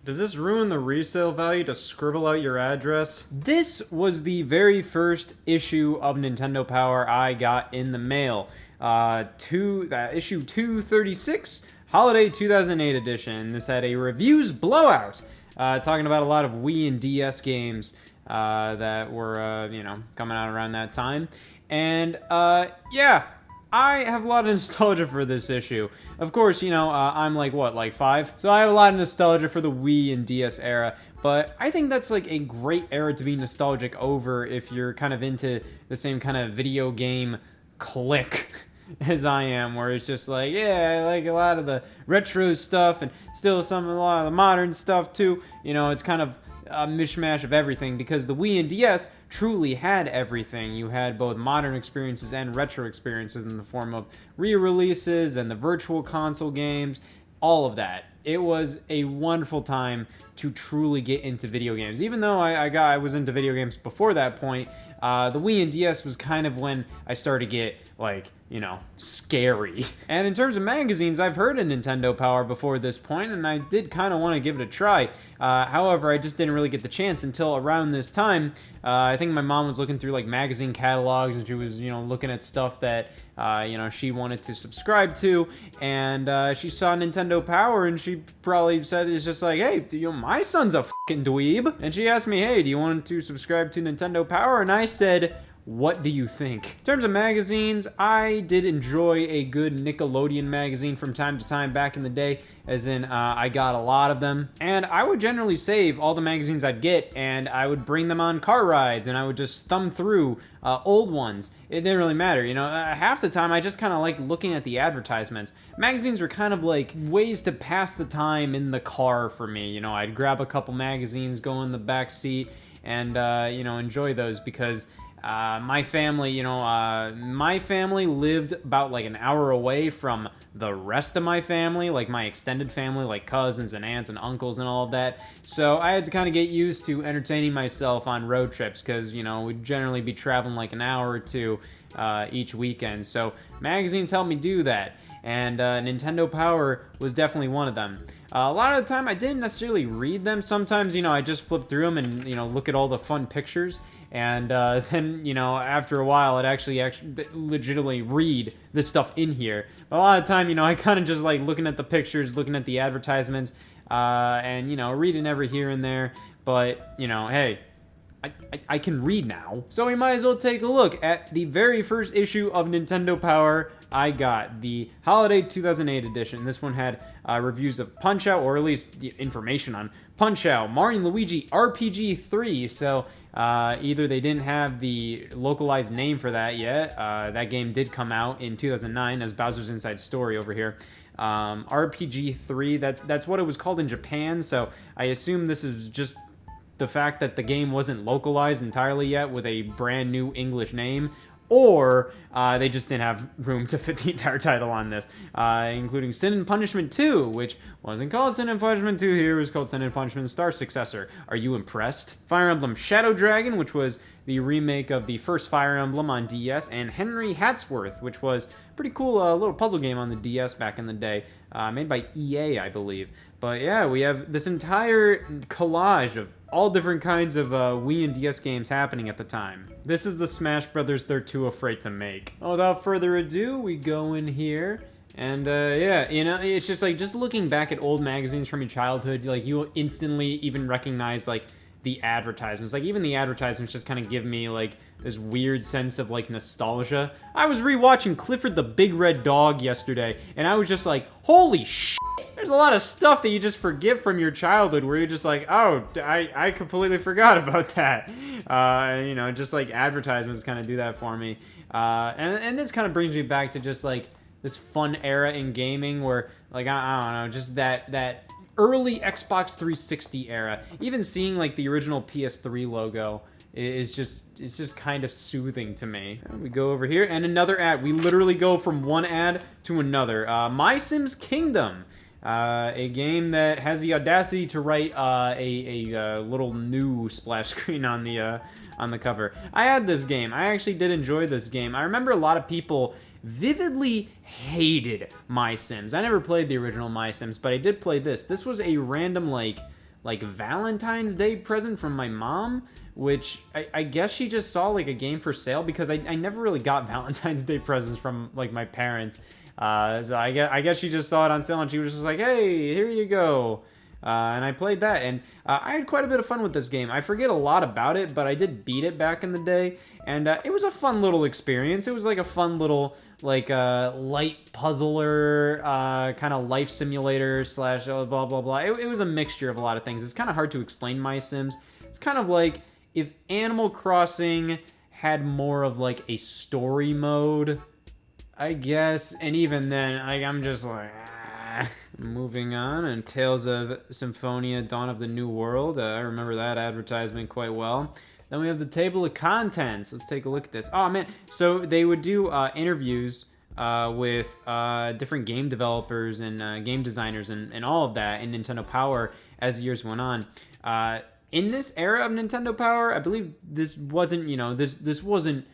Does this ruin the resale value to scribble out your address? This was the very first issue of Nintendo Power I got in the mail. Issue 236, Holiday 2008 edition. This had a reviews blowout, talking about a lot of Wii and DS games that were, coming out around that time. And, yeah, I have a lot of nostalgia for this issue. Of course, I'm like 5? So I have a lot of nostalgia for the Wii and DS era, but I think that's like a great era to be nostalgic over if you're kind of into the same kind of video game clique as I am, where it's just like, yeah, I like a lot of the retro stuff and still a lot of the modern stuff too. It's kind of a mishmash of everything, because the Wii and DS truly had everything. You had both modern experiences and retro experiences in the form of re-releases and the virtual console games, all of that. It was a wonderful time to truly get into video games. Even though I was into video games before that point, the Wii and DS was kind of when I started to get, scary. And in terms of magazines, I've heard of Nintendo Power before this point, and I did kind of want to give it a try. However, I just didn't really get the chance until around this time. I think my mom was looking through, magazine catalogs, and she was, looking at stuff that, she wanted to subscribe to, and she saw Nintendo Power, and she probably said, it's just like, hey, my son's a fucking dweeb. And she asked me, hey, do you want to subscribe to Nintendo Power? And I said, what do you think? In terms of magazines, I did enjoy a good Nickelodeon magazine from time to time back in the day, as in I got a lot of them. And I would generally save all the magazines I'd get, and I would bring them on car rides, and I would just thumb through old ones. It didn't really matter, half the time I just kind of like looking at the advertisements. Magazines were kind of like ways to pass the time in the car for me. I'd grab a couple magazines, go in the back seat, and enjoy those, because my family lived about an hour away from the rest of my family, like my extended family, like cousins and aunts and uncles and all of that. So I had to kind of get used to entertaining myself on road trips, because, we'd generally be traveling like an hour or two each weekend. So magazines helped me do that. And Nintendo Power was definitely one of them. A lot of the time, I didn't necessarily read them. Sometimes, I just flip through them and, look at all the fun pictures. And then, after a while, I'd actually legitimately read the stuff in here. But a lot of the time, I kind of just like looking at the pictures, looking at the advertisements, and, reading every here and there. But, hey, I can read now. So we might as well take a look at the very first issue of Nintendo Power I got, the Holiday 2008 edition. This one had reviews of Punch-Out!, or at least information on Punch-Out!, Mario & Luigi RPG 3. So either they didn't have the localized name for that yet. That game did come out in 2009 as Bowser's Inside Story over here. RPG 3, that's what it was called in Japan. So I assume this is just the fact that the game wasn't localized entirely yet with a brand new English name, or they just didn't have room to fit the entire title on this, including Sin and Punishment 2, which wasn't called Sin and Punishment 2 here, it was called Sin and Punishment Star Successor. Are you impressed? Fire Emblem Shadow Dragon, which was the remake of the first Fire Emblem on DS, and Henry Hatsworth, which was a pretty cool little puzzle game on the DS back in the day, made by EA, I believe. But yeah, we have this entire collage of all different kinds of Wii and DS games happening at the time. This is the Smash Brothers they're too afraid to make. Without further ado, we go in here. And yeah, it's just just looking back at old magazines from your childhood, you instantly even recognize the advertisements. Even the advertisements just kind of give me this weird sense of nostalgia. I was rewatching Clifford the Big Red Dog yesterday, and I was just like, holy shit! There's a lot of stuff that you just forget from your childhood, where you're just like, oh, I completely forgot about that. Just advertisements kind of do that for me. And this kind of brings me back to just this fun era in gaming where I don't know, just that early Xbox 360 era. Even seeing the original PS3 logo is just kind of soothing to me. And we go over here, and another ad. We literally go from one ad to another. My Sims Kingdom. A game that has the audacity to write a little new splash screen on the cover. I had this game. I actually did enjoy this game. I remember a lot of people vividly hated My Sims. I never played the original My Sims, but I did play this. This was a random like Valentine's Day present from my mom, which I guess she just saw like a game for sale, because I never really got Valentine's Day presents from like my parents. So I guess she just saw it on sale and she was just like, hey, here you go. And I played that, and I had quite a bit of fun with this game. I forget a lot about it, but I did beat it back in the day, and it was a fun little experience. It was like a fun little, like, light puzzler, kind of life simulator slash blah, blah, blah. It was a mixture of a lot of things. It's kind of hard to explain My Sims. It's kind of like if Animal Crossing had more of, like, a story mode, I guess, and even then, like, I'm just like, Moving on, and Tales of Symphonia, Dawn of the New World. I remember that advertisement quite well. Then we have the table of contents. Let's take a look at this. Oh, man. So they would do interviews with different game developers and game designers and all of that in Nintendo Power as the years went on. In this era of Nintendo Power, I believe this wasn't, this wasn't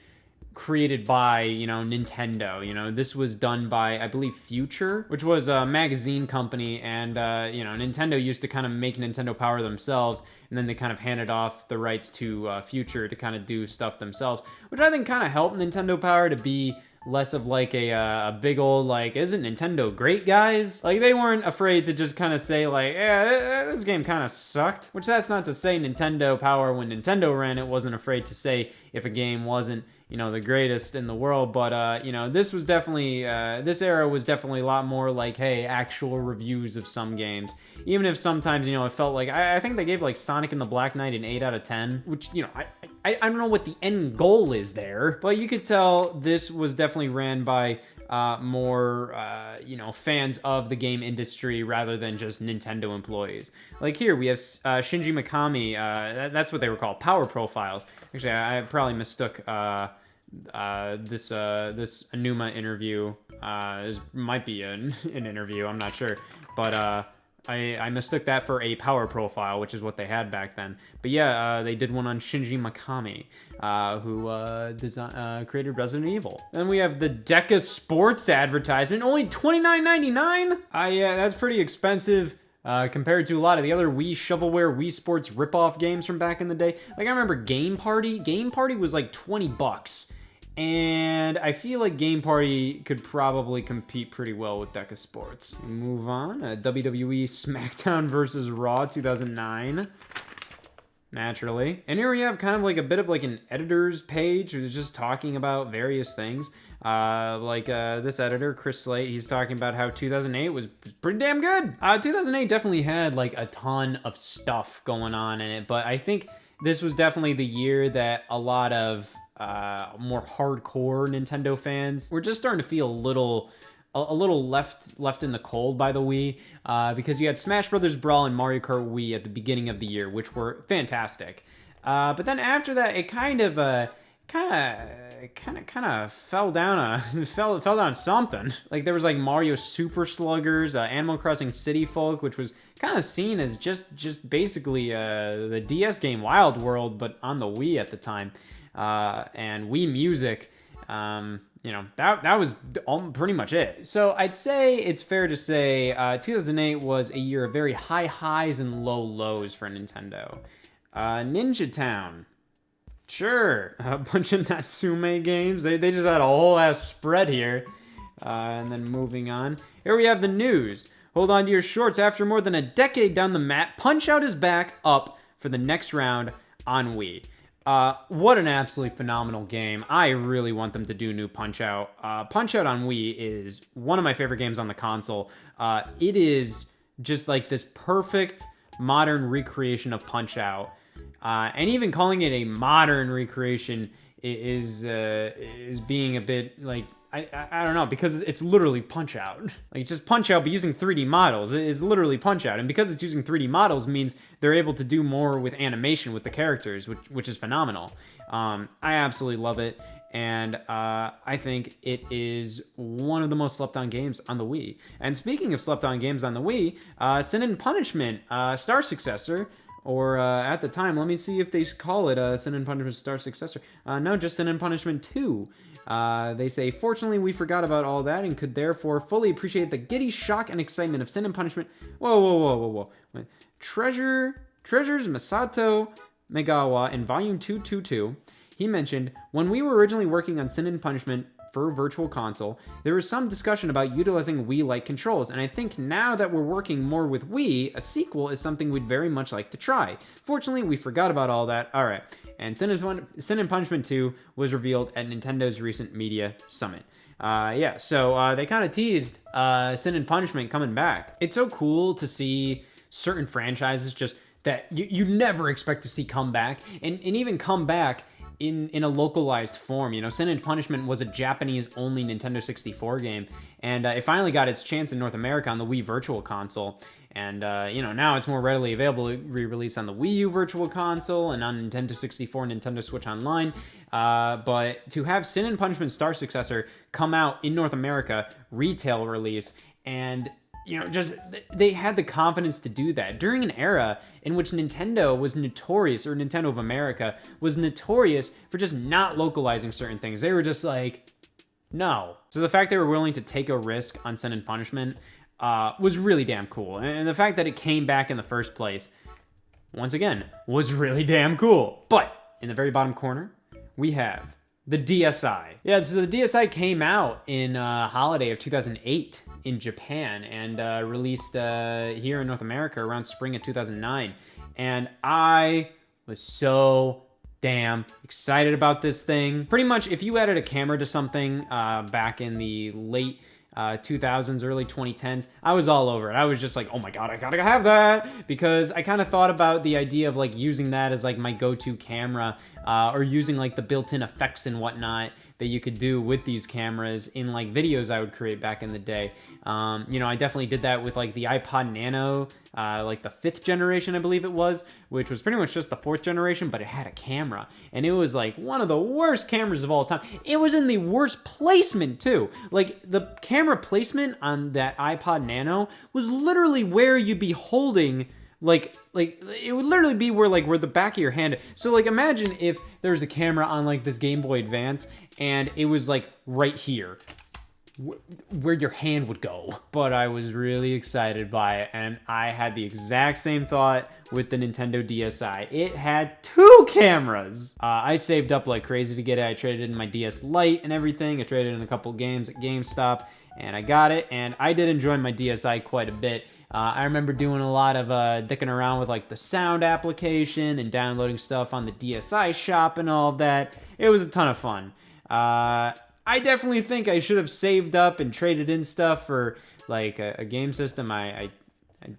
created by, Nintendo. This was done by, I believe, Future, which was a magazine company, and, Nintendo used to kind of make Nintendo Power themselves, and then they kind of handed off the rights to Future to kind of do stuff themselves, which I think kind of helped Nintendo Power to be less of like a big old, like, isn't Nintendo great, guys? Like, they weren't afraid to just kind of say, like, yeah, this game kind of sucked. Which, that's not to say Nintendo Power, when Nintendo ran it, wasn't afraid to say if a game wasn't, the greatest in the world. But, this was definitely, this era was definitely a lot more like, hey, actual reviews of some games. Even if sometimes, it felt like, I think they gave, like, Sonic and the Black Knight an 8 out of 10, which, I don't know what the end goal is there, but you could tell this was definitely ran by more, fans of the game industry rather than just Nintendo employees. Like here, we have Shinji Mikami. That's what they were called, Power Profiles. Actually, I probably mistook this Anuma interview. This might be an interview, I'm not sure, but I mistook that for a Power Profile, which is what they had back then. But yeah, they did one on Shinji Mikami, who created Resident Evil. Then we have the Deca Sports advertisement, only $29.99? Yeah, that's pretty expensive compared to a lot of the other Wii shovelware, Wii Sports ripoff games from back in the day. Like, I remember Game Party. Game Party was like $20. And I feel like Game Party could probably compete pretty well with Deca Sports. Move on. WWE SmackDown vs. Raw 2009. Naturally. And here we have kind of like a bit of like an editor's page who's just talking about various things. This editor, Chris Slate, he's talking about how 2008 was pretty damn good. 2008 definitely had like a ton of stuff going on in it, but I think this was definitely the year that a lot of more hardcore Nintendo fans were just starting to feel a little left in the cold by the Wii, because you had Smash Brothers Brawl and Mario Kart Wii at the beginning of the year, which were fantastic. But then after that, it kind of fell down fell down something. Like, there was like Mario Super Sluggers, Animal Crossing City Folk, which was kind of seen as just basically the DS game Wild World, but on the Wii at the time. And Wii Music, that was pretty much it. So I'd say it's fair to say 2008 was a year of very high highs and low lows for Nintendo. Ninja Town. Sure, a bunch of Natsume games. They just had a whole ass spread here. And then moving on. Here we have the news. Hold on to your shorts. After more than a decade down the mat, Punch-Out is back up for the next round on Wii. What an absolutely phenomenal game. I really want them to do new Punch-Out. Punch-Out on Wii is one of my favorite games on the console. It is just like this perfect modern recreation of Punch-Out. And even calling it a modern recreation is being a bit like, I don't know, because it's literally Punch-Out. Like, it's just Punch-Out, but using 3D models. It's literally Punch-Out. And because it's using 3D models means they're able to do more with animation with the characters, which is phenomenal. I absolutely love it. And I think it is one of the most slept-on games on the Wii. And speaking of slept-on games on the Wii, Sin and Punishment, Star Successor, or at the time, let me see if they call it Sin and Punishment Star Successor. No, just Sin and Punishment 2. They say, fortunately, we forgot about all that and could therefore fully appreciate the giddy shock and excitement of Sin and Punishment. Whoa. Wait. Treasures Masato Megawa in Volume 222, he mentioned, when we were originally working on Sin and Punishment for Virtual Console, there was some discussion about utilizing Wii-like controls, and I think now that we're working more with Wii, a sequel is something we'd very much like to try. Fortunately, we forgot about all that. All right, and Sin and Punishment 2 was revealed at Nintendo's recent media summit. Yeah, so they kind of teased Sin and Punishment coming back. It's so cool to see certain franchises just that you never expect to see come back, and even come back in a localized form. You know, Sin and Punishment was a Japanese-only Nintendo 64 game, and it finally got its chance in North America on the Wii Virtual Console. And, you know, now it's more readily available to re-release on the Wii U Virtual Console and on Nintendo 64 and Nintendo Switch Online. But to have Sin and Punishment Star Successor come out in North America, retail release, and you know, just they had the confidence to do that during an era in which Nintendo was notorious, or Nintendo of America was notorious for just not localizing certain things. They were just like, no. So the fact they were willing to take a risk on Sin and Punishment was really damn cool. And the fact that it came back in the first place, once again, was really damn cool. But in the very bottom corner, we have the DSi. Yeah, so the DSi came out in holiday of 2008 in Japan and released here in North America around spring of 2009. And I was so damn excited about this thing. Pretty much, if you added a camera to something back in the late 2000s, early 2010s, I was all over it. I was just like, oh my god, I gotta have that, because I kind of thought about the idea of like using that as like my go-to camera, or using like the built-in effects and whatnot that you could do with these cameras in like videos I would create back in the day. You know, I definitely did that with like the iPod Nano, like the 5th generation, I believe it was, which was pretty much just the 4th generation, but it had a camera. And it was like one of the worst cameras of all time. It was in the worst placement too. Like the camera placement on that iPod Nano was literally where you'd be holding like it would literally be where the back of your hand. So like imagine if there was a camera on like this Game Boy Advance and it was like right here where your hand would go. But I was really excited by it, and I had the exact same thought with the Nintendo DSi. It had 2 cameras. I saved up like crazy to get it. I traded in my DS Lite and everything. I traded in a couple games at GameStop and I got it, and I did enjoy my DSi quite a bit. I remember doing a lot of dicking around with like the sound application and downloading stuff on the DSi shop and all of that. It was a ton of fun. I definitely think I should have saved up and traded in stuff for like a game system I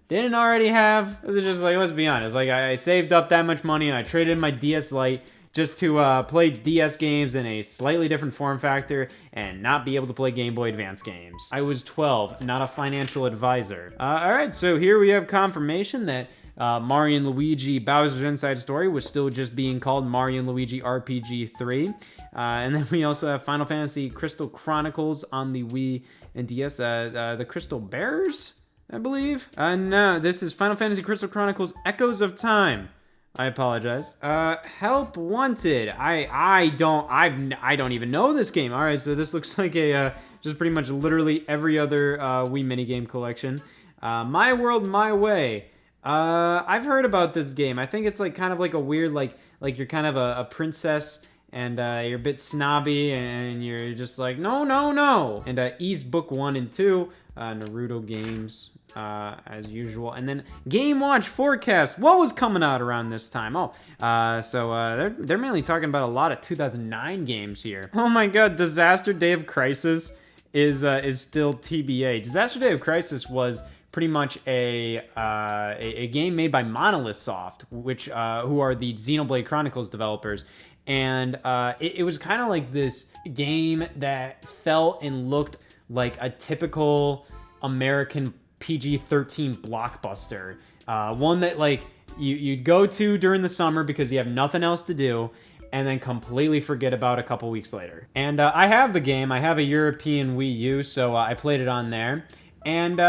didn't already have. It was just like, let's be honest, like I saved up that much money and I traded in my DS Lite just to play DS games in a slightly different form factor and not be able to play Game Boy Advance games. I was 12, not a financial advisor. Alright, so here we have confirmation that Mario & Luigi Bowser's Inside Story was still just being called Mario & Luigi RPG 3. And then we also have Final Fantasy Crystal Chronicles on the Wii and DS, the Crystal Bearers, I believe. No, this is Final Fantasy Crystal Chronicles Echoes of Time. I apologize. Help Wanted. I don't even know this game. All right, so this looks like a just pretty much literally every other Wii minigame collection. My World, My Way. I've heard about this game. I think it's like kind of like a weird like you're kind of a princess and you're a bit snobby and you're just like no. And Ys Book 1 and 2, Naruto games. As usual. And then Game Watch forecast. What was coming out around this time? So they're mainly talking about a lot of 2009 games here. Oh my god, Disaster Day of Crisis is still TBA. Disaster Day of Crisis was pretty much a game made by Monolith Soft, which who are the Xenoblade Chronicles developers. And it was kind of like this game that felt and looked like a typical American PG-13 blockbuster, one that like you'd go to during the summer because you have nothing else to do, and then completely forget about a couple weeks later. And I have the game. I have a European Wii U, so I played it on there, and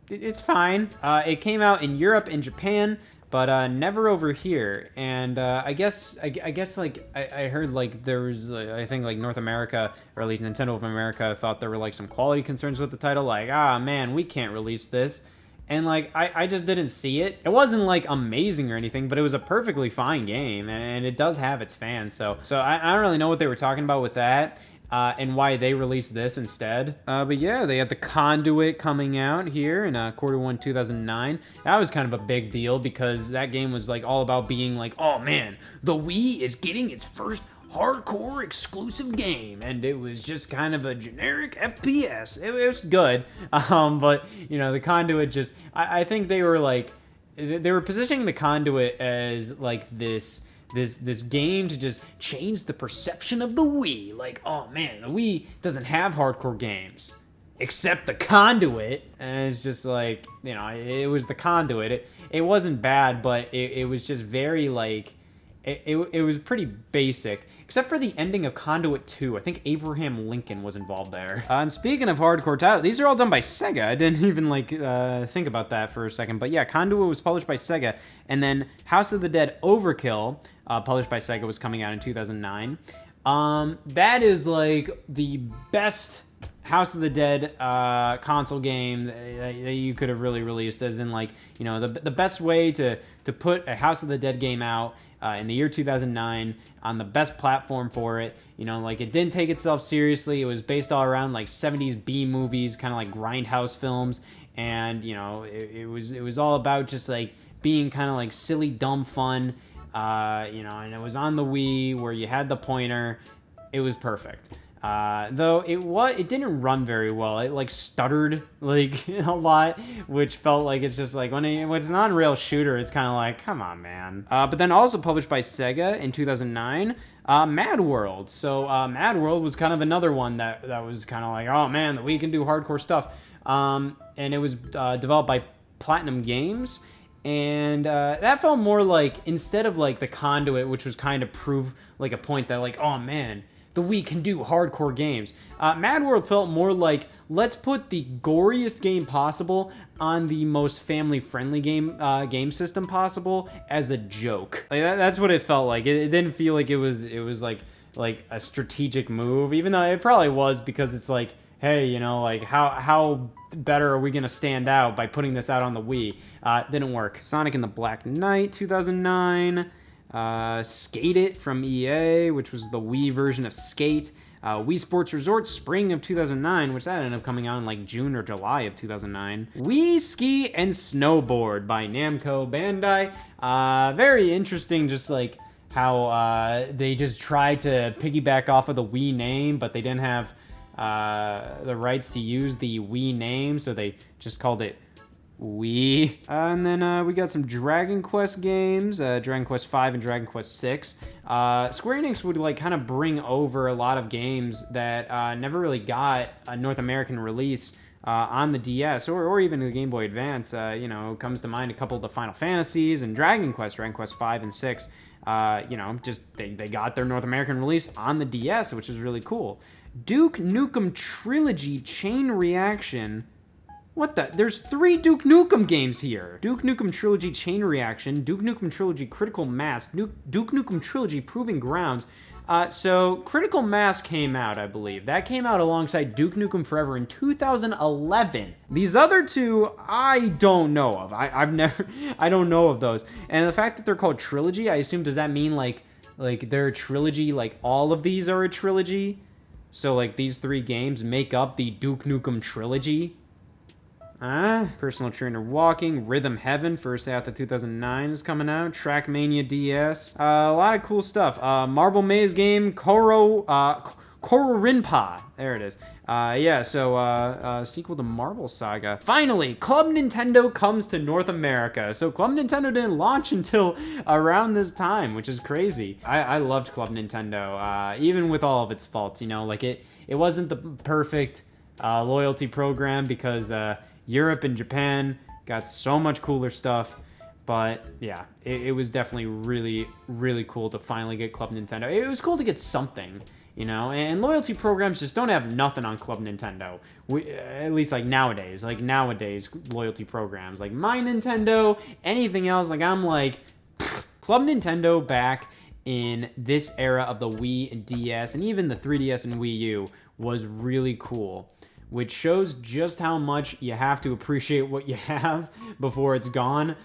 it's fine. It came out in Europe and Japan, but never over here. And I guess like I heard like there was I think like North America, or at least Nintendo of America, thought there were like some quality concerns with the title, like man, we can't release this. And like I just didn't see it. It wasn't like amazing or anything, but it was a perfectly fine game, and it does have its fans. So I don't really know what they were talking about with that. And why they released this instead. But yeah, they had the Conduit coming out here in Q1 2009. That was kind of a big deal because that game was like all about being like, oh man, the Wii is getting its first hardcore exclusive game, and it was just kind of a generic FPS. It was good, but you know, the Conduit just, I think they were like, they were positioning the Conduit as like this game to just change the perception of the Wii. Like, oh man, the Wii doesn't have hardcore games except the Conduit. And it's just like, you know, it was the Conduit. It wasn't bad, but it was just very like, it was pretty basic. Except for the ending of Conduit 2. I think Abraham Lincoln was involved there. And speaking of hardcore titles, these are all done by Sega. I didn't even like think about that for a second. But yeah, Conduit was published by Sega. And then House of the Dead Overkill, published by Sega, was coming out in 2009. That is like the best House of the Dead console game that you could have really released, as in like, you know, the best way to put a House of the Dead game out in the year 2009 on the best platform for it. You know, like, it didn't take itself seriously. It was based all around like 70s B movies, kind of like grindhouse films, and you know, it was all about just like being kind of like silly, dumb fun. You know, and it was on the Wii where you had the pointer. It was perfect. Though it didn't run very well. It like stuttered like a lot, which felt like it's just like when it's an on-rail shooter, it's kind of like, come on, man. But then also published by Sega in 2009, Mad World. So Mad World was kind of another one that was kind of like, oh man, that we can do hardcore stuff. And it was developed by Platinum Games. And that felt more like, instead of like the Conduit, which was kind of prove like a point that like, oh man, the Wii can do hardcore games. Mad World felt more like, let's put the goriest game possible on the most family-friendly game system possible as a joke. Like that's what it felt like. It didn't feel like it was like a strategic move, even though it probably was, because it's like, hey, you know, like how better are we gonna stand out by putting this out on the Wii? Didn't work. Sonic and the Black Knight, 2009. Skate It from EA, which was the Wii version of Skate. Wii Sports Resort, spring of 2009, which that ended up coming out in like June or July of 2009. Wii Ski and Snowboard by Namco Bandai. Very interesting, just like how they just tried to piggyback off of the Wii name, but they didn't have the rights to use the Wii name, so they just called it Wii. And then we got some Dragon Quest games, Dragon Quest V and Dragon Quest VI. Square Enix would like kind of bring over a lot of games that never really got a North American release on the DS or even the Game Boy Advance. You know, comes to mind a couple of the Final Fantasies and Dragon Quest V and VI. You know, just they got their North American release on the DS, which is really cool. Duke Nukem Trilogy Chain Reaction. What the? There's 3 Duke Nukem games here. Duke Nukem Trilogy Chain Reaction, Duke Nukem Trilogy Critical Mass, Duke Nukem Trilogy Proving Grounds. So Critical Mass came out, I believe. That came out alongside Duke Nukem Forever in 2011. These other 2, I don't know of. I don't know of those. And the fact that they're called Trilogy, I assume, does that mean like they're a trilogy, like all of these are a trilogy? So like these 3 games make up the Duke Nukem Trilogy? Personal Trainer Walking, Rhythm Heaven, first half of 2009 is coming out. Trackmania DS, a lot of cool stuff. Marble Maze game, Kororinpa. There it is. Yeah, so sequel to Marvel Saga. Finally, Club Nintendo comes to North America. So Club Nintendo didn't launch until around this time, which is crazy. I loved Club Nintendo, even with all of its faults. You know, like it wasn't the perfect loyalty program because Europe and Japan got so much cooler stuff, but yeah, it was definitely really, really cool to finally get Club Nintendo. It was cool to get something, you know, and loyalty programs just don't have nothing on Club Nintendo. At least like nowadays loyalty programs, like My Nintendo, anything else, like I'm like, Club Nintendo back in this era of the Wii and DS, and even the 3DS and Wii U was really cool. which shows just how much you have to appreciate what you have before it's gone.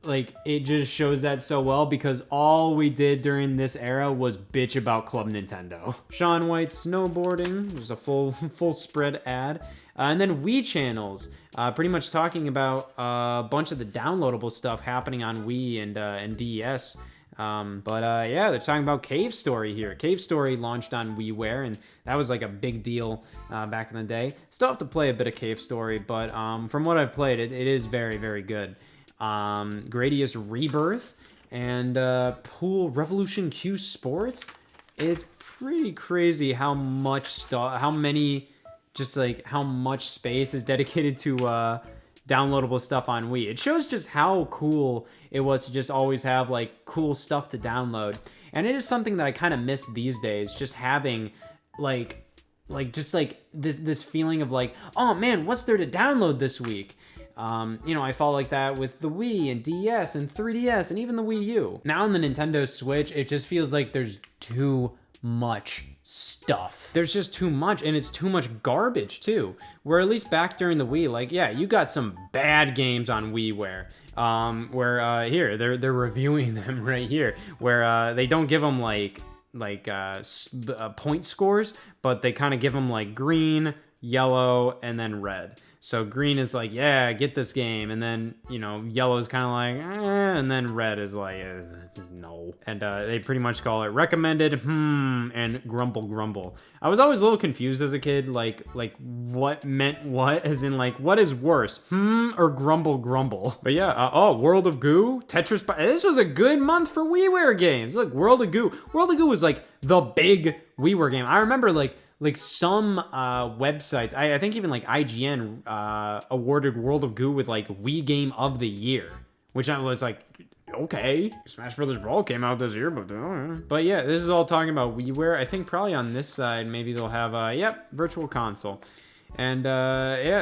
Like, it just shows that so well, because all we did during this era was bitch about Club Nintendo. Shaun White snowboarding, there's a full spread ad. And then Wii channels, pretty much talking about a bunch of the downloadable stuff happening on Wii and DS. Yeah, they're talking about Cave Story here. Cave Story launched on WiiWare, and that was like a big deal back in the day. Still have to play a bit of Cave Story, but from what I've played, it is very, very good. Gradius Rebirth and Pool Revolution Q Sports. It's pretty crazy how much stuff, how much space is dedicated to downloadable stuff on Wii. It shows just how cool it was to just always have like cool stuff to download. And it is something that I kind of miss these days, just having this feeling of like, oh man, what's there to download this week? I felt like that with the Wii and DS and 3DS and even the Wii U. Now on the Nintendo Switch, it just feels like there's too much stuff. There's just too much, and it's too much garbage too. Where at least back during the Wii, like, yeah, you got some bad games on WiiWare. Here they're reviewing them right here, where they don't give them point scores, but they kind of give them like green, yellow, and then red. So green is like, yeah, get this game. And then, yellow is kind of like, and then red is like, no. And they pretty much call it recommended, and grumble. I was always a little confused as a kid, like what meant what, as in like, what is worse, or grumble. But yeah, World of Goo, Tetris, this was a good month for WiiWare games. Look, World of Goo was like the big WiiWare game. I remember like some websites, I think even like IGN awarded World of Goo with like Wii Game of the Year, which I was like, okay, Smash Brothers Brawl came out this year, but yeah, this is all talking about WiiWare. I think probably on this side maybe they'll have Virtual Console. And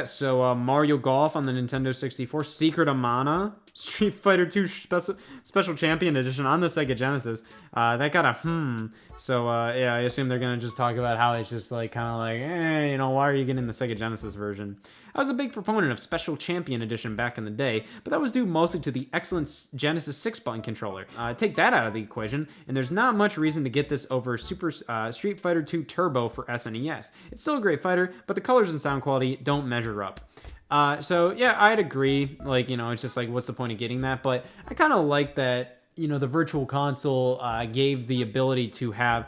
so Mario Golf on the Nintendo 64, Secret of Mana, Street Fighter 2 Special Champion Edition on the Sega Genesis. That got a So I assume they're gonna just talk about how it's just like kind of like, why are you getting the Sega Genesis version? I was a big proponent of Special Champion Edition back in the day, but that was due mostly to the excellent Genesis 6-button controller. Take that out of the equation, and there's not much reason to get this over Super Street Fighter 2 Turbo for SNES. It's still a great fighter, but the colors and sound quality don't measure up. I'd agree. Like, it's just like, what's the point of getting that? But I kind of like that, the Virtual Console gave the ability to have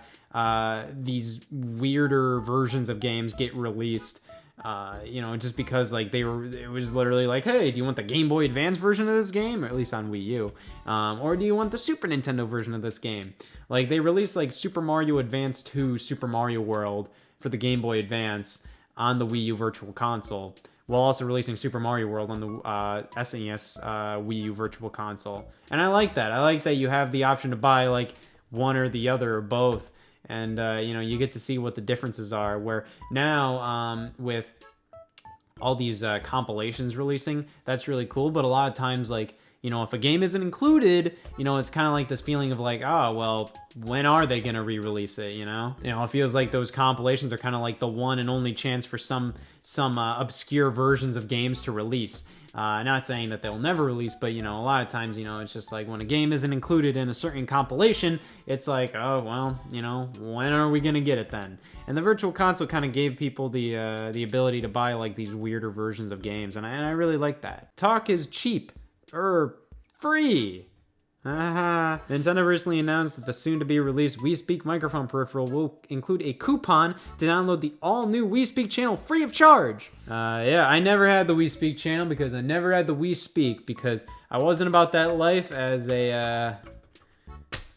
these weirder versions of games get released. Just because like it was literally like, hey, do you want the Game Boy Advance version of this game? Or at least on Wii U. Or do you want the Super Nintendo version of this game? Like, they released like Super Mario Advance 2 Super Mario World for the Game Boy Advance on the Wii U Virtual Console, while also releasing Super Mario World on the SNES Wii U Virtual Console. And I like that. I like that you have the option to buy like one or the other or both. And, you get to see what the differences are, where now with all these compilations releasing, that's really cool. But a lot of times, like, if a game isn't included, it's kind of like this feeling of like, oh, well, when are they going to re-release it, it feels like those compilations are kind of like the one and only chance for some obscure versions of games to release. Not saying that they'll never release, but, a lot of times, it's just like when a game isn't included in a certain compilation, it's like, oh, well, when are we going to get it then? And the Virtual Console kind of gave people the ability to buy like these weirder versions of games, and I really like that. Talk is cheap. Free. Nintendo recently announced that the soon-to-be released Wii Speak microphone peripheral will include a coupon to download the all-new Wii Speak channel free of charge. I never had the Wii Speak channel because I never had the Wii Speak because I wasn't about that life as a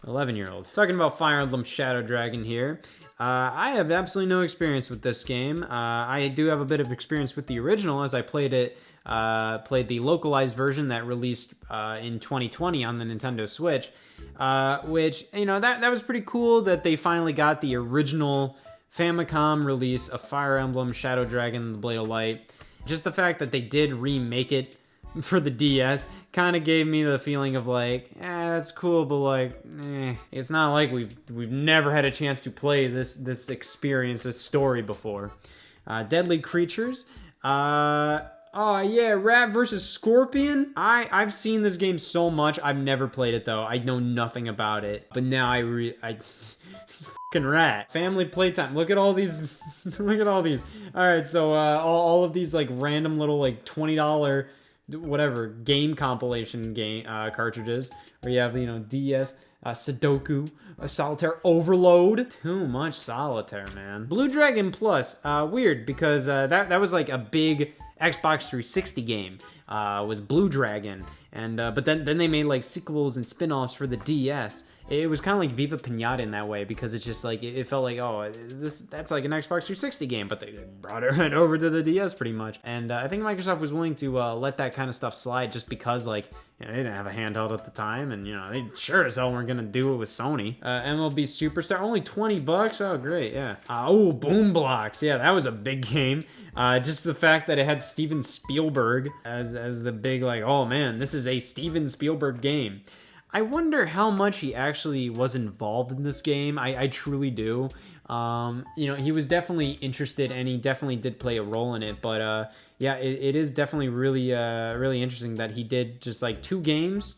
11-year-old. Talking about Fire Emblem Shadow Dragon here. I have absolutely no experience with this game. I do have a bit of experience with the original as I played the localized version that released in 2020 on the Nintendo Switch, which, that was pretty cool that they finally got the original Famicom release of Fire Emblem Shadow Dragon the Blade of Light. Just the fact that they did remake it for the DS kind of gave me the feeling of like, that's cool, but like, it's not like we've never had a chance to play this experience, this story before. Deadly Creatures. Oh yeah, Rat versus Scorpion. I've seen this game so much. I've never played it though. I know nothing about it. But now I fucking Rat. Family playtime. Look at all these. Look at all these. All right, so all of these like random little like $20 whatever game compilation game cartridges where you have DS. Sudoku, Solitaire Overload. Too much Solitaire, man. Blue Dragon Plus, weird because that was like a big Xbox 360 game. Was Blue Dragon, and but then they made like sequels and spin-offs for the DS. It was kind of like Viva Pinata in that way because it's just like it felt like, oh, that's like an Xbox 360 game, but they brought it right over to the DS pretty much. And I think Microsoft was willing to let that kind of stuff slide just because like they didn't have a handheld at the time, and they sure as hell weren't gonna do it with Sony. MLB Superstar, only $20. Oh great, yeah. Oh, Boom Blocks, yeah, that was a big game. Just the fact that it had Steven Spielberg as the big like, oh man, this is a Steven Spielberg game. I wonder how much he actually was involved in this game. I truly do. He was definitely interested and he definitely did play a role in it. But yeah, it is definitely really, really interesting that he did just like 2 games.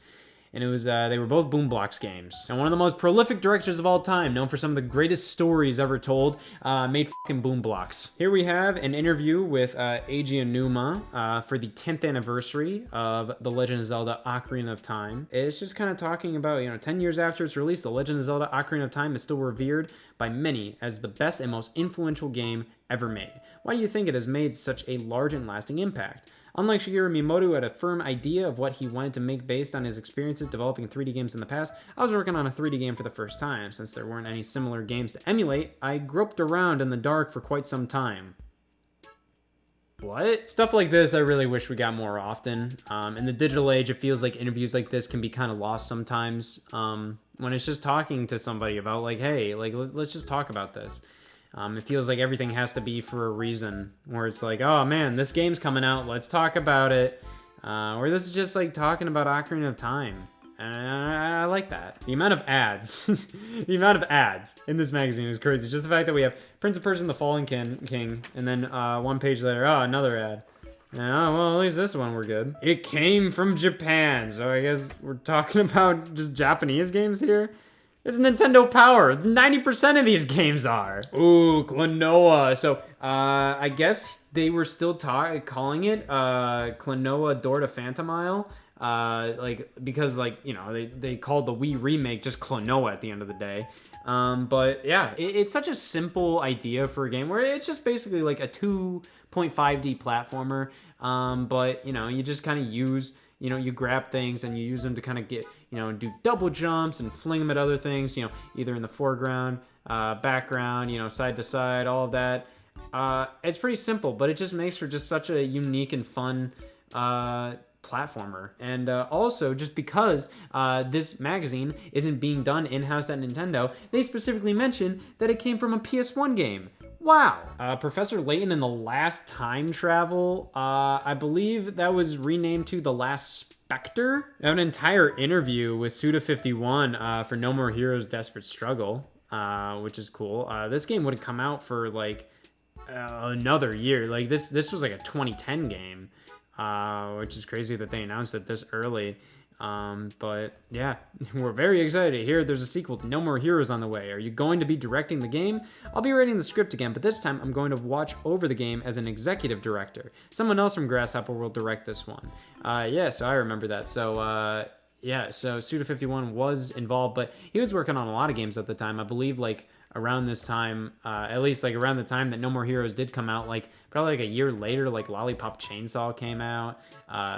And it was they were both Boom Blocks games. And one of the most prolific directors of all time, known for some of the greatest stories ever told, made fucking Boom Blocks. Here we have an interview with Eiji Aonuma for the 10th anniversary of The Legend of Zelda: Ocarina of Time. It's just kind of talking about, 10 years after its release, The Legend of Zelda: Ocarina of Time is still revered by many as the best and most influential game ever made. Why do you think it has made such a large and lasting impact? Unlike Shigeru Miyamoto, who had a firm idea of what he wanted to make based on his experiences developing 3D games in the past, I was working on a 3D game for the first time. Since there weren't any similar games to emulate, I groped around in the dark for quite some time. What? Stuff like this I really wish we got more often. In the digital age, it feels like interviews like this can be kind of lost sometimes. When it's just talking to somebody about like, hey, like let's just talk about this. It feels like everything has to be for a reason, where it's like, oh man, this game's coming out, let's talk about it. Or this is just like talking about Ocarina of Time. And I like that. The amount of ads, the amount of ads in this magazine is crazy. Just the fact that we have Prince of Persia: The Fallen King, and then one page later, oh, another ad. And, oh, well, at least this one we're good. It came from Japan, so I guess we're talking about just Japanese games here. It's Nintendo Power. 90% of these games are. Ooh, Klonoa. So, I guess they were still calling it Klonoa Door to Phantomile. Because they called the Wii remake just Klonoa at the end of the day. But yeah, it's such a simple idea for a game where it's just basically like a 2.5D platformer. But you just kind of use, you grab things and you use them to kind of get, do double jumps and fling them at other things, either in the foreground, background, side to side, all of that. It's pretty simple, but it just makes for just such a unique and fun, platformer. And also, just because this magazine isn't being done in-house at Nintendo, they specifically mention that it came from a PS1 game. Wow. Professor Layton and the Last Time Travel, I believe that was renamed to The Last Spectre. I have an entire interview with Suda51 for No More Heroes Desperate Struggle, which is cool. This game would have come out for like another year. Like this was like a 2010 game. Which is crazy that they announced it this early. But yeah, we're very excited to hear there's a sequel to No More Heroes on the way. Are you going to be directing the game? I'll be writing the script again, but this time I'm going to watch over the game as an executive director. Someone else from Grasshopper will direct this one. Yeah, so I remember that. So, yeah, so Suda51 was involved, but he was working on a lot of games at the time. I believe, like, around this time, at least like around the time that No More Heroes did come out, like probably like a year later, like Lollipop Chainsaw came out.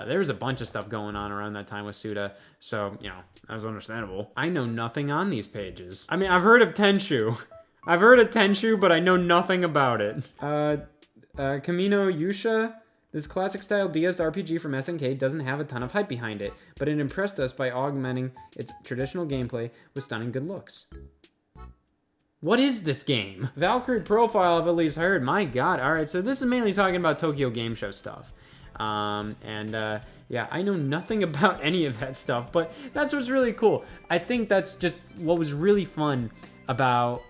There was a bunch of stuff going on around that time with Suda, so that was understandable. I know nothing on these pages. I mean, I've heard of Tenchu. But I know nothing about it. Kamino Yusha. This classic style DS RPG from SNK doesn't have a ton of hype behind it, but it impressed us by augmenting its traditional gameplay with stunning good looks. What is this game? Valkyrie Profile, I've at least heard. My god. All right, so this is mainly talking about Tokyo Game Show stuff. Yeah, I know nothing about any of that stuff, but that's what's really cool. I think that's just what was really fun about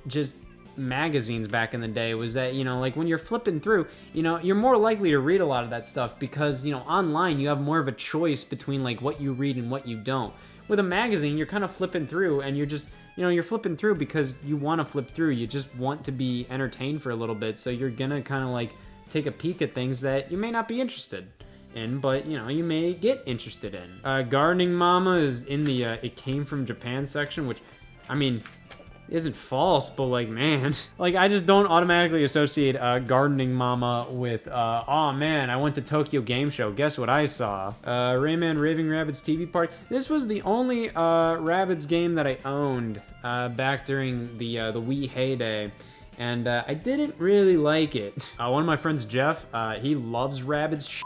just magazines back in the day was that, you know, like when you're flipping through, you know, you're more likely to read a lot of that stuff because, you know, online you have more of a choice between like what you read and what you don't. With a magazine, you're kind of flipping through and you're just, you know, you're flipping through because you want to flip through. You just want to be entertained for a little bit. So you're gonna kind of like take a peek at things that you may not be interested in, but you know, you may get interested in. Gardening Mama is in the It Came From Japan section, which, I mean, isn't false, but like, man, like I just don't automatically associate Gardening Mama with, oh man, I went to Tokyo Game Show. Guess what I saw? Rayman Raving Rabbids TV Party. This was the only Rabbids game that I owned back during the Wii heyday. And I didn't really like it. One of my friends, Jeff, he loves Rabbids shit.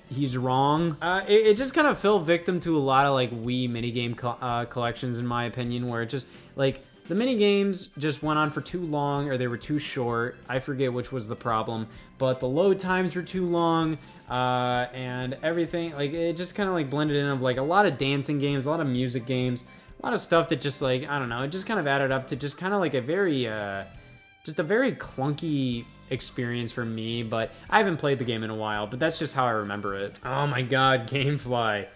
He's wrong. It just kind of fell victim to a lot of like Wii minigame collections, in my opinion, where it just like the minigames just went on for too long or they were too short. I forget which was the problem, but the load times were too long and everything. Like it just kind of like blended in of like a lot of dancing games, a lot of music games, a lot of stuff that just like, I don't know, it just kind of added up to just kind of like a very, just a very clunky experience for me, but I haven't played the game in a while, but that's just how I remember it. Oh my god, Gamefly.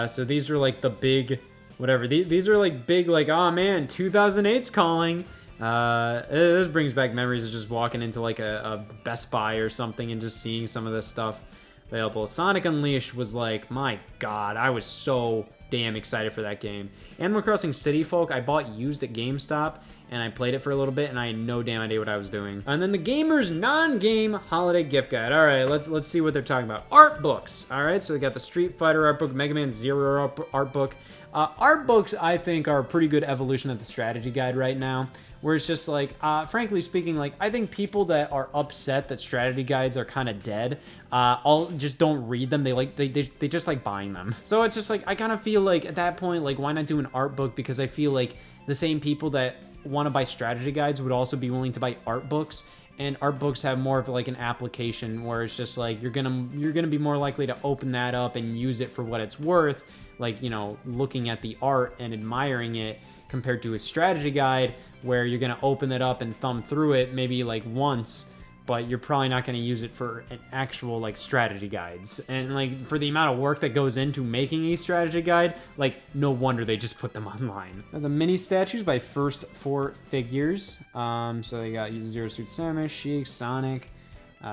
So these are like the big, whatever, these are like big, like, oh man, 2008's calling. This brings back memories of just walking into like a Best Buy or something and just seeing some of this stuff available. Sonic Unleashed was like, my god, I was so damn excited for that game. Animal Crossing City Folk, I bought used at GameStop, and I played it for a little bit, and I had no damn idea what I was doing. And then the Gamer's non-game holiday gift guide. All right, let's see what they're talking about. Art books. All right, so we got the Street Fighter art book, Mega Man Zero art book. Art books, I think, are a pretty good evolution of the strategy guide right now, where it's just like, frankly speaking, like, I think people that are upset that strategy guides are kind of dead, all just don't read them. They just like buying them. So it's just like, I kind of feel like at that point, like, why not do an art book? Because I feel like the same people that want to buy strategy guides would also be willing to buy art books, and art books have more of like an application where it's just like you're gonna be more likely to open that up and use it for what it's worth, like, you know, looking at the art and admiring it, compared to a strategy guide where you're gonna open it up and thumb through it maybe like once, but you're probably not gonna use it for an actual like strategy guides. And like for the amount of work that goes into making a strategy guide, like no wonder they just put them online. Now, the mini statues by First 4 Figures. So they got Zero Suit Samus, Sheik, Sonic,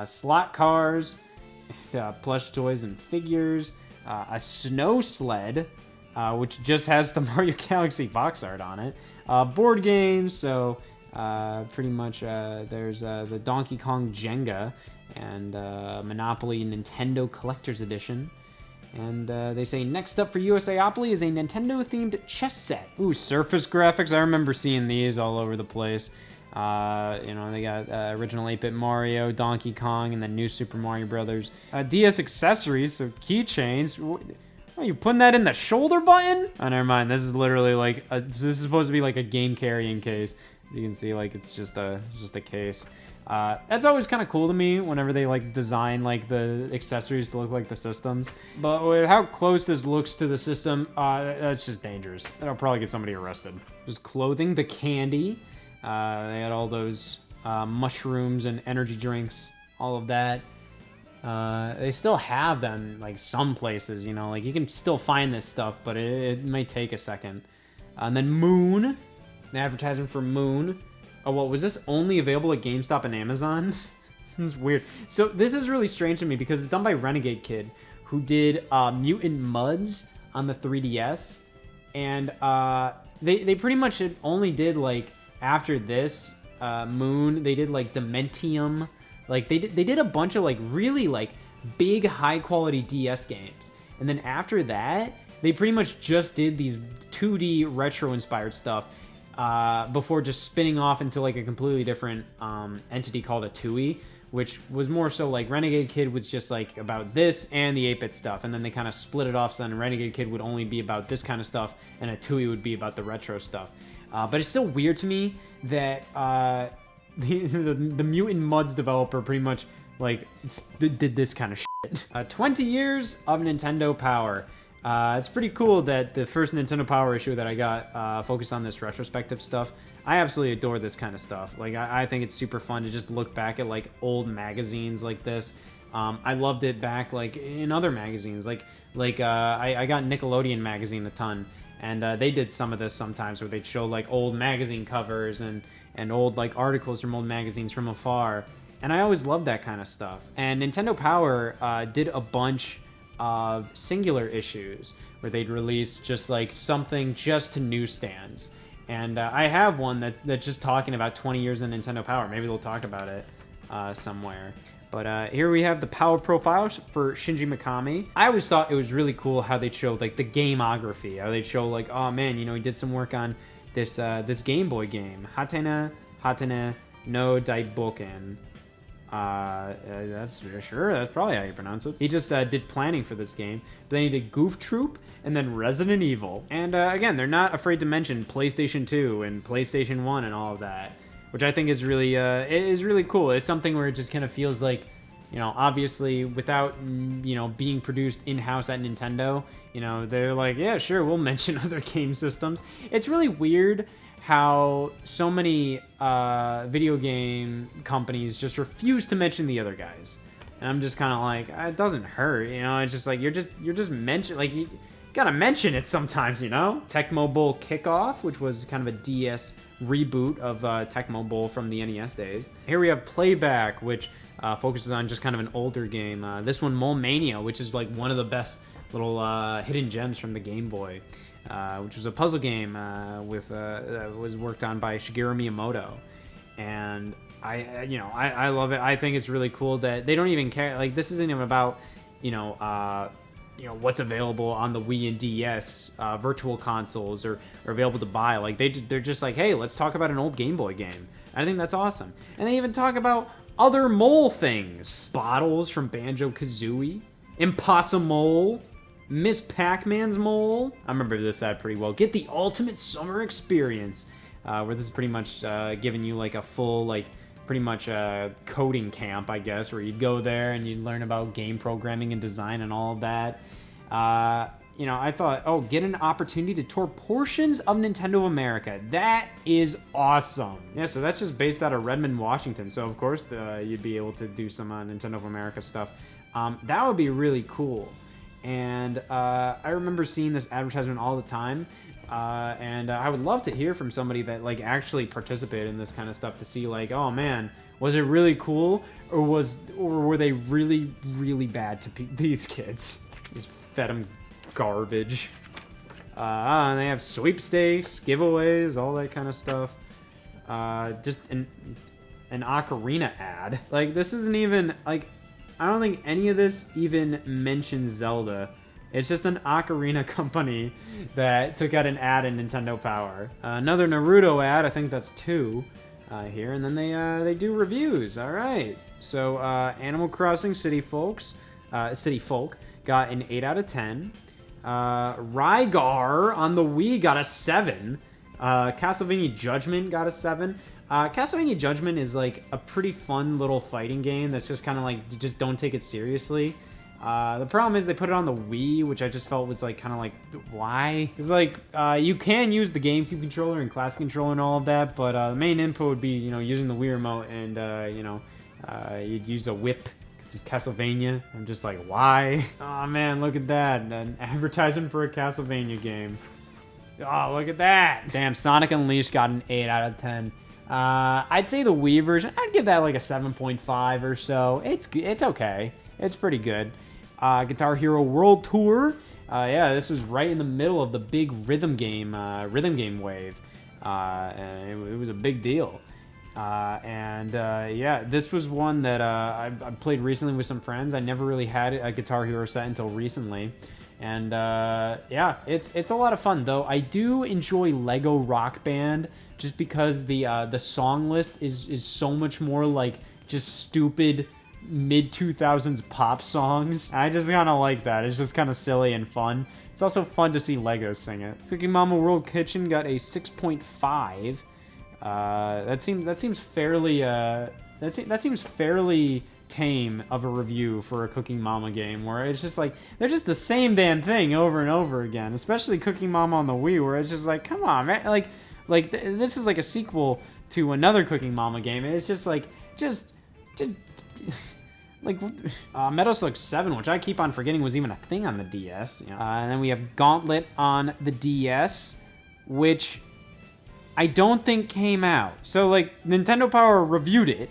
slot cars, plush toys and figures, a snow sled, which just has the Mario Galaxy box art on it. Board games, so pretty much there's the Donkey Kong Jenga and Monopoly Nintendo Collector's Edition. And they say next up for USAopoly is a Nintendo-themed chess set. Ooh, Surface Graphics. I remember seeing these all over the place. You know, they got original 8-bit Mario, Donkey Kong, and then new Super Mario Brothers. DS accessories, so keychains. Oh, you putting that in the shoulder button? Oh, never mind. This is literally like this is supposed to be like a game carrying case. You can see, like, it's just a case. That's always kind of cool to me whenever they like design like the accessories to look like the systems. But with how close this looks to the system, that's just dangerous. That'll probably get somebody arrested. There's clothing, the candy. They had all those mushrooms and energy drinks, all of that. They still have them like some places, you know, like you can still find this stuff, but it may take a second. And then Moon, an advertisement for Moon. Oh, what was this only available at GameStop and Amazon? This is weird. So this is really strange to me because it's done by Renegade Kid, who did Mutant Mudds on the 3DS, and they pretty much only did like after this Moon, they did like Dementium. Like they did a bunch of like really like big high quality DS games, and then after that they pretty much just did these 2D retro inspired stuff before just spinning off into like a completely different entity called a TUI, which was more so like Renegade Kid was just like about this and the 8-bit stuff, and then they kind of split it off, so then Renegade Kid would only be about this kind of stuff and a TUI would be about the retro stuff. But it's still weird to me that the Mutant Mudds developer pretty much like did this kind of shit. 20 years of Nintendo power. It's pretty cool that the first Nintendo Power issue that I got focused on this retrospective stuff. I absolutely adore this kind of stuff. Like, I think it's super fun to just look back at, like, old magazines like this. I loved it back, like, in other magazines. I got Nickelodeon magazine a ton, and they did some of this sometimes where they'd show, like, old magazine covers and old, like, articles from old magazines from afar. And I always loved that kind of stuff. And Nintendo Power did a bunch of singular issues where they'd release just, like, something just to newsstands. And I have one that's just talking about 20 years of Nintendo Power. Maybe they'll talk about it somewhere. But here we have the power profiles for Shinji Mikami. I always thought it was really cool how they'd show, like, the gameography. How they'd show, like, oh man, you know, he did some work on this Game Boy game, Hatena no Daiboken. That's probably how you pronounce it. He just did planning for this game. But then he did Goof Troop and then Resident Evil. And again, they're not afraid to mention PlayStation 2 and PlayStation 1 and all of that, which I think is really cool. It's something where it just kind of feels like, you know, obviously without, you know, being produced in-house at Nintendo, you know, they're like, yeah, sure, we'll mention other game systems. It's really weird how so many video game companies just refuse to mention the other guys. And I'm just kind of like, it doesn't hurt, you know. It's just like you're just mention, like, you gotta mention it sometimes, you know. Tecmo Bowl Kickoff, which was kind of a DS reboot of Tecmo Bowl from the NES days. Here we have Playback, which focuses on just kind of an older game. This one, Mole Mania, which is like one of the best little hidden gems from the Game Boy. Which was a puzzle game that was worked on by Shigeru Miyamoto, and I love it. I think it's really cool that they don't even care. Like, this isn't even about what's available on the Wii and DS virtual consoles or available to buy. Like, they're just like, hey, let's talk about an old Game Boy game. I think that's awesome. And they even talk about other mole things, bottles from Banjo-Kazooie, Impossible, Miss Pac-Man's mole. I remember this ad pretty well. Get the ultimate summer experience, where this is pretty much giving you like a full, like, pretty much coding camp, I guess, where you'd go there and you'd learn about game programming and design and all of that. I thought, get an opportunity to tour portions of Nintendo of America. That is awesome. Yeah, so that's just based out of Redmond, Washington. So of course you'd be able to do some Nintendo of America stuff. That would be really cool. And I remember seeing this advertisement all the time, and I would love to hear from somebody that like actually participated in this kind of stuff to see like, oh man, was it really cool, or were they really, really bad to these kids? Just fed them garbage. And they have sweepstakes, giveaways, all that kind of stuff. Just an ocarina ad. Like, this isn't even like, I don't think any of this even mentions Zelda. It's just an ocarina company that took out an ad in Nintendo Power. Another Naruto ad, I think that's 2 here, and then they do reviews. All right. So Animal Crossing City Folk got an 8 out of 10. Rygar on the Wii got a 7. Castlevania Judgment got a 7. Castlevania Judgment is like a pretty fun little fighting game that's just kind of like, you just don't take it seriously. The problem is they put it on the Wii, which I just felt was like kind of like, why? It's like, you can use the GameCube controller and Classic controller and all of that, but the main input would be, using the Wii remote and, you'd use a whip. This is Castlevania. I'm just like, why? Oh man, look at that. An advertisement for a Castlevania game. Oh, look at that. Damn, Sonic Unleashed got an 8 out of 10. I'd say the Wii version, I'd give that like a 7.5 or so. It's okay. It's pretty good. Guitar Hero World Tour. Yeah, this was right in the middle of the big rhythm game wave. And it was a big deal. Yeah, this was one that I played recently with some friends. I never really had a Guitar Hero set until recently. And yeah, it's a lot of fun, though. I do enjoy Lego Rock Band just because the song list is so much more like just stupid mid-2000s pop songs. I just kind of like that. It's just kind of silly and fun. It's also fun to see Legos sing it. Cookie Mama World Kitchen got a 6.5. That seems fairly tame of a review for a Cooking Mama game, where it's just like they're just the same damn thing over and over again. Especially Cooking Mama on the Wii, where it's just like, come on, man, this is like a sequel to another Cooking Mama game, and it's just like just like Metal Slug 7, which I keep on forgetting was even a thing on the DS. And then we have Gauntlet on the DS, which I don't think came out. So like Nintendo Power reviewed it,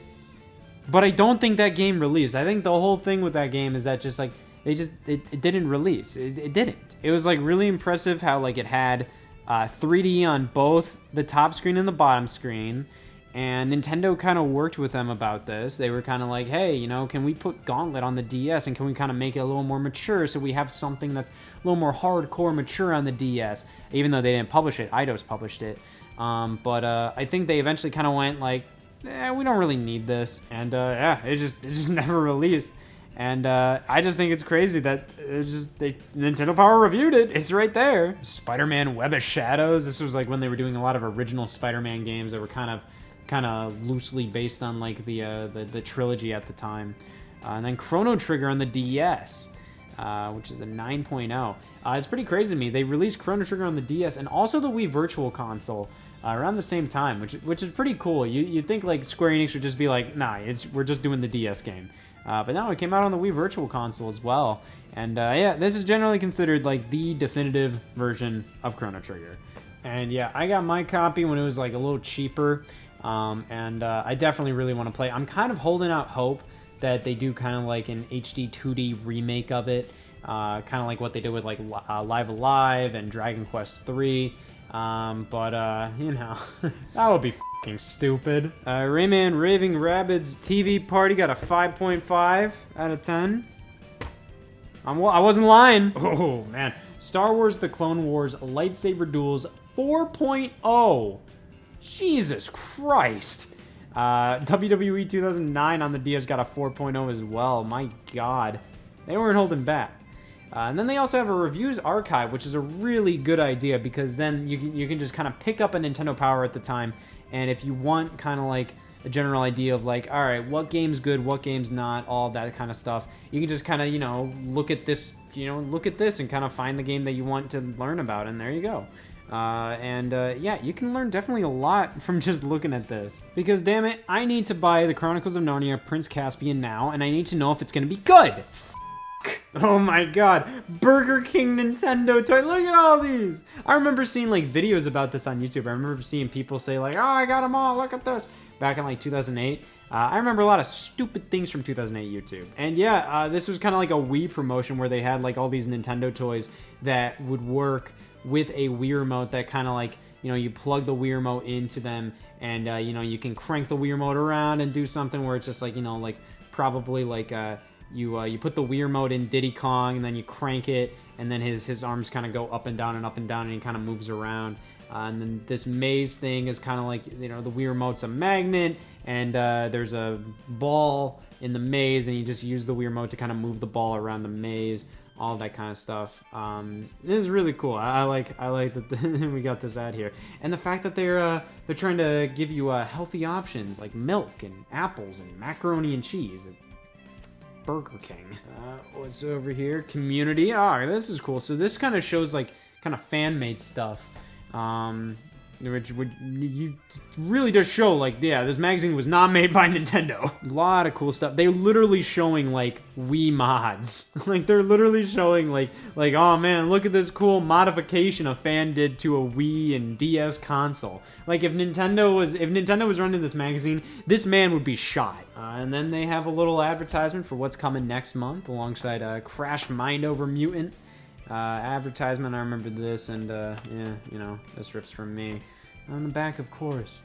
but I don't think that game released. I think the whole thing with that game is that just like it didn't release. It didn't. It was like really impressive how like it had 3D on both the top screen and the bottom screen. And Nintendo kind of worked with them about this. They were kind of like, hey, you know, can we put Gauntlet on the DS and can we kind of make it a little more mature so we have something that's a little more hardcore mature on the DS? Even though they didn't publish it, Eidos published it. But I think they eventually kind of went like, we don't really need this. And yeah, it just never released. And I just think it's crazy that Nintendo Power reviewed it. It's right there. Spider-Man Web of Shadows. This was like when they were doing a lot of original Spider-Man games that were kind of loosely based on like the trilogy at the time. And then Chrono Trigger on the DS, which is a 9.0. It's pretty crazy to me. They released Chrono Trigger on the DS and also the Wii Virtual Console around the same time, which is pretty cool. You'd think like Square Enix would just be like, nah, we're just doing the DS game. But no, it came out on the Wii Virtual Console as well. And yeah, this is generally considered like the definitive version of Chrono Trigger. And yeah, I got my copy when it was like a little cheaper. And I definitely really want to play. I'm kind of holding out hope that they do kind of like an HD 2D remake of it, kind of like what they did with like Live Alive and Dragon Quest 3. But you know, that would be fucking stupid. Rayman Raving Rabbids TV Party got a 5.5 out of 10. I wasn't lying. Oh man, Star Wars: The Clone Wars Lightsaber Duels 4.0. Jesus Christ. WWE 2009 on the DS got a 4.0 as well. My God. They weren't holding back. And then they also have a reviews archive, which is a really good idea because then you can just kind of pick up a Nintendo Power at the time. And if you want kind of like a general idea of like, all right, what game's good, what game's not, all that kind of stuff, you can just kind of, look at this, and kind of find the game that you want to learn about. And there you go. Yeah, you can learn definitely a lot from just looking at this. Because damn it, I need to buy the Chronicles of Narnia Prince Caspian now, and I need to know if it's gonna be good. Oh my God, Burger King Nintendo toy, look at all these. I remember seeing like videos about this on YouTube. I remember seeing people say like, oh, I got them all, look at this. Back in like 2008. I remember a lot of stupid things from 2008 YouTube. And yeah, this was kind of like a Wii promotion where they had like all these Nintendo toys that would work with a Wii remote that kind of like, you plug the Wii remote into them and, you can crank the Wii remote around and do something where it's just like, like probably like you put the Wii remote in Diddy Kong and then you crank it and then his arms kind of go up and down and he kind of moves around. And then this maze thing is kind of like, the Wii remote's a magnet and there's a ball in the maze and you just use the Wii remote to kind of move the ball around the maze. All that kind of stuff. This is really cool. I like that we got this ad here, and the fact that they're trying to give you healthy options like milk and apples and macaroni and cheese at Burger King. What's over here? Community. This is cool. So this kind of shows like kind of fan made stuff. Which you really does show like, yeah, this magazine was not made by Nintendo. A lot of cool stuff. They're literally showing like Wii mods. Like they're literally showing like, oh man, look at this cool modification a fan did to a Wii and DS console. Like if Nintendo was running this magazine, this man would be shot. And then they have a little advertisement for what's coming next month alongside Crash Mind Over Mutant. Advertisement, I remember this, and yeah, this rips from me. On the back, of course,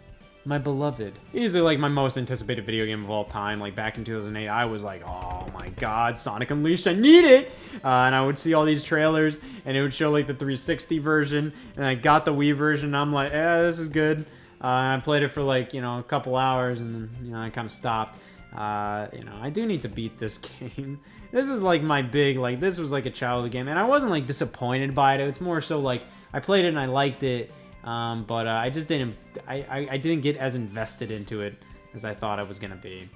my beloved. Easily like my most anticipated video game of all time. Like back in 2008, I was like, oh my God, Sonic Unleashed, I need it! And I would see all these trailers, and it would show like the 360 version, and I got the Wii version, and I'm like, this is good. I played it for like, a couple hours, and then, I kind of stopped. I do need to beat this game. This is like my big, like, this was like a childhood game, and I wasn't like disappointed by it. It's more so like I played it and I liked it, but I just didn't, I didn't get as invested into it as I thought I was gonna be.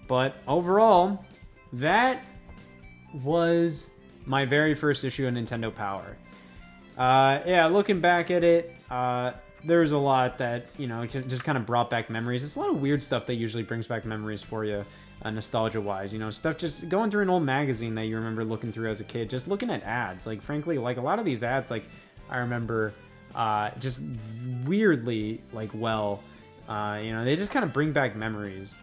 But overall, that was my very first issue of Nintendo Power. Yeah, looking back at it, there's a lot that, you know, just kind of brought back memories. It's a lot of weird stuff that usually brings back memories for you, nostalgia-wise. You know, stuff just going through an old magazine that you remember looking through as a kid, just looking at ads. Like, frankly, like, a lot of these ads, like, I remember just weirdly, like, well, you know, they just kind of bring back memories.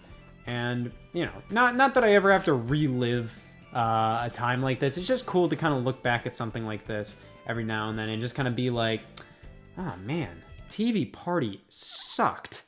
And, you know, not that I ever have to relive a time like this. It's just cool to kind of look back at something like this every now and then and just kind of be like, oh man, TV Party sucked.